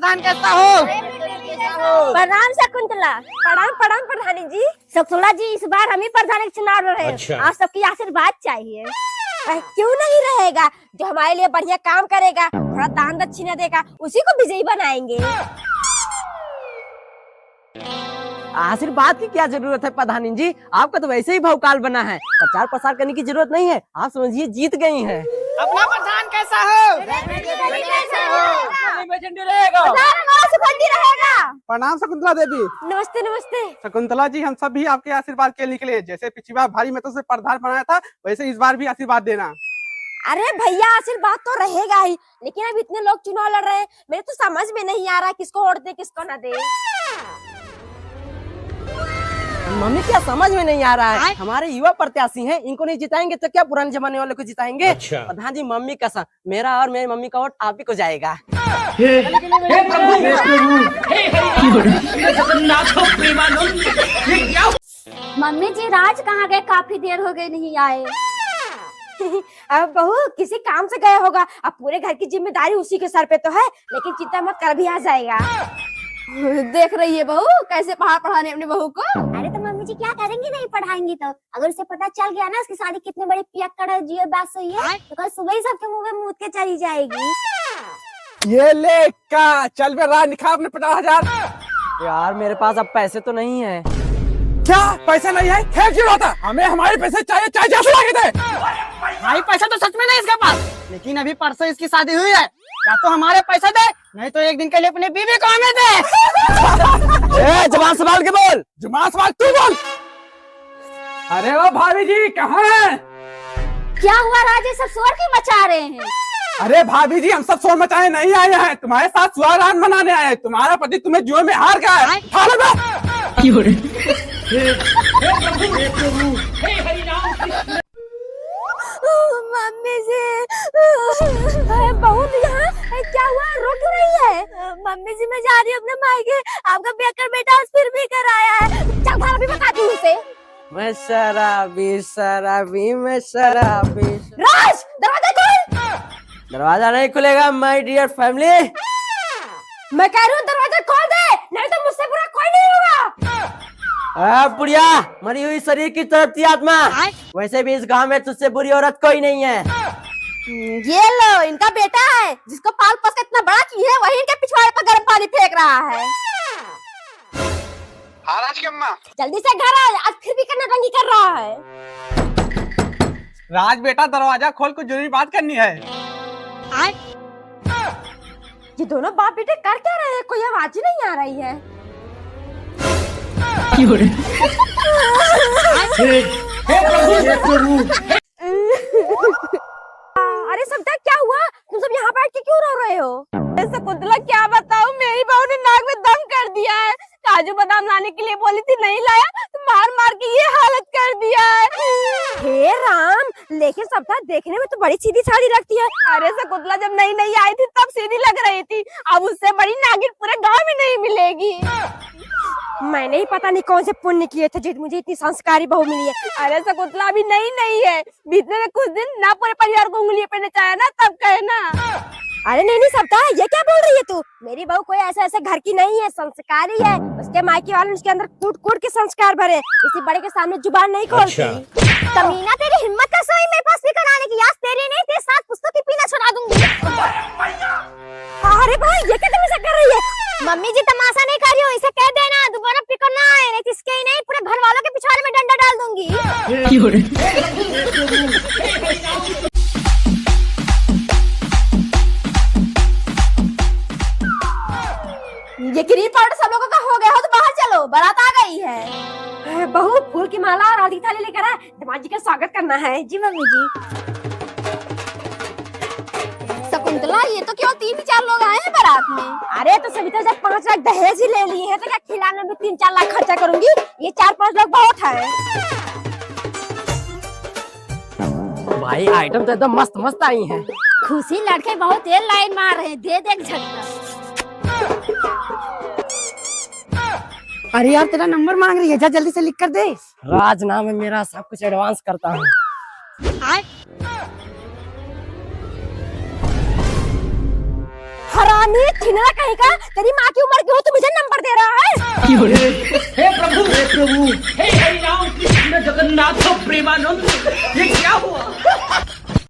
प्रधान कैसा हो? प्रणाम शकुंतला। प्रणाम प्रणाम प्रधानी जी। शकुंतला जी, इस बार हम ही प्रधान के चुनाव लड़ रहे हैं। अच्छा। आप सबकी आशीर्वाद चाहिए। क्यों नहीं रहेगा? जो हमारे लिए बढ़िया काम करेगा, थोड़ा दान दक्षिणा देगा, उसी को विजयी बनाएंगे। आशीर्वाद की क्या जरूरत है प्रधानी जी? आपका तो वैसे ही भौकाल बना है, प्रचार प्रसार करने की जरूरत नहीं है। आप समझिए जीत गई हैं। अपना प्रधान कैसा हो? प्रणाम शकुंतला देवी। नमस्ते नमस्ते। शकुंतला जी, हम सब भी आपके आशीर्वाद के निकले। जैसे पिछली बार भारी मतों से प्रधान बनाया था, वैसे इस बार भी आशीर्वाद देना। अरे भैया, आशीर्वाद तो रहेगा ही, लेकिन अब इतने लोग चुनाव लड़ रहे हैं, मेरे तो समझ में नहीं आ रहा किसको वोट दे किसको न दे। मम्मी, क्या समझ में नहीं आ रहा है? हमारे युवा प्रत्याशी हैं, इनको नहीं जिताएंगे तो क्या पुराने जमाने वाले को जिताएंगे? अच्छा। प्रधान जी, मम्मी कसम, मेरा और मेरी मम्मी का वोट आप ही को जाएगा। मम्मी जी, राज कहाँ गए? काफी देर हो गई नहीं आए। अब बहू किसी काम से गया होगा। अब पूरे घर की जिम्मेदारी उसी के सर पे तो है, लेकिन चिंता मत कर, भी आ जाएगा। देख रही है बहू कैसे पढ़ा पढ़ाने अपने बहू को। अरे तो मम्मी जी क्या करेंगी, नहीं पढ़ाएंगी तो? अगर उसे पता चल गया ना उसकी शादी कितनी बड़ी पियक्कड़ है, जियो बात हुई है, तो कल सुबह ही सबके मुंह में मूत के चली जाएगी। ये ले का चल बे राज, निकाल अपने 50,000। यार मेरे पास अब पैसे तो नहीं है। क्या पैसा नहीं है? खैर क्यों होता? हमें हमारे पैसे चाहिए, चाहे जैसे लागे थे। भाई पैसा तो सच में नहीं इसके पास, लेकिन अभी परसों इसकी शादी हुई है। या तो हमारे पैसे दे, नहीं तो एक दिन के लिए अपनी बीवी को हमें दे। जवान संभाल के बोल। जुमा सवाल तू बोल। अरे वो भाभी जी कहाँ हैं? क्या हुआ राज, ये सब शोर क्यों मचा रहे हैं? अरे भाभी जी, हम सब शोर मचाने नहीं आए हैं, तुम्हारे साथ सुहागरात मनाने आए हैं। तुम्हारा पति तुम्हें जुए में हार गया है। उठा लो बे। मम्मी जी, बहुत यहाँ क्या हुआ? रो क्यों रही है? मम्मी जी, मैं जा रही हूँ अपने मायके। आपका बेकर बेटा आज फिर भी कराया है। चल घर अभी बताती हूँ उसे। मैं शराबी शराबी मैं शराबी। राज, दरवाजा खोल। दरवाजा नहीं खुलेगा माय डियर फैमिली। मैं कह रही हूँ दरवाजा खोल दे, नहीं तो मुझसे बुरा कोई नहीं होगा। बुढ़िया, मरी हुई शरीर की तड़पती आत्मा। वैसे भी इस गांव में तुझसे बुरी औरत कोई नहीं है। ये लो, इनका बेटा है, जिसको पाल पोस के इतना बड़ा की है, वही इनके पिछवाड़े पर गर्म पानी फेंक रहा है। हाँ राज की अम्मा। जल्दी से घर आ, आज फिर भी करना तंगी कर रहा है। राज बेटा, दरवाजा खोल, कुछ जरूरी बात करनी है। ये दोनों बाप बेटे कर क्या रहे हैं? कोई आवाज ही नहीं आ रही है। अरे सबटा, क्या हुआ? तुम सब यहाँ बैठ के क्यों रो रहे हो? शकुंतला, क्या बताऊं, मेरी बहू ने नाक में दम कर दिया है। काजू बादाम लाने के लिए बोली थी, नहीं लाया तो मार मार के ये हालत कर दिया है। हे राम, लेकिन सबटा देखने में तो बड़ी सीधी साड़ी लगती है। अरे शकुंतला, जब नई नई आई थी तब सीधी लग रही थी, अब उससे बड़ी नागिन पूरे गाँव में नहीं मिलेगी। मैंने ही पता नहीं कौन से पुण्य किए थे जो मुझे इतनी संस्कारी बहू मिली है। अरे शकुंतला, अभी नई नहीं है, बीतने कुछ दिन ना पूरे परिवार को उंगली पे नचाया ना, तब कहे ना। अरे नहीं सबटा, ये क्या बोल रही है तू? मेरी बहू कोई ऐसे घर की नहीं है, संस्कारी है। उसके मायके वाले उसके अंदर कूट कूट के संस्कार भरे, किसी बड़े के सामने जुबान नहीं खोलती। अच्छा। कमीना, तेरी हिम्मत कैसे हुई मेरे पास स्पीकर आने की? आज तेरी नहीं, तेरे साथ पुस्तक की पीना छुड़ा दूंगी। अरे भाई, ये क्या तमाशा कर रही है? मम्मी जी, तमाशा नहीं कर रही हूँ, इसे कह देना दोबारा स्पीकर ना आए, नहीं तो इसके ही नहीं पूरे घर वालों के पिछवाड़े में डंडा डाल दूंगी। ये ग्रीन पाउडर सब लोगों का हो गया हो तो बाहर चलो, बारात आ गई है। बहू, फूल की माला और आधी थाली लेकर आए, दामाद जी का स्वागत करना है। जी मम्मी जी। शकुंतला, ये तो केवल 3-4 लोग आए हैं बारात में। अरे तो सभी तो जब 5 लाख दहेज ही ले लिए हैं, तो क्या खिलाने में 3-4 लाख खर्चा करूंगी? ये 4-5 लोग बहुत है। भाई आइटम तो एकदम मस्त मस्त आई हैं। खुशी लड़के बहुत तेज लाइन मार रहे हैं, दे दे एक झटका। अरे यार, तेरा नंबर मांग रही है, जा जल्दी से लिख कर दे। राज नाम है मेरा, सब कुछ एडवांस करता हूँ। हरामी छिनरा कहीं का, तेरी माँ की उम्र की हो तो मुझे नंबर दे रहा है। हे प्रभु हे हरि राम कृष्ण जगन्नाथ प्रेमानंद, ये क्या हुआ?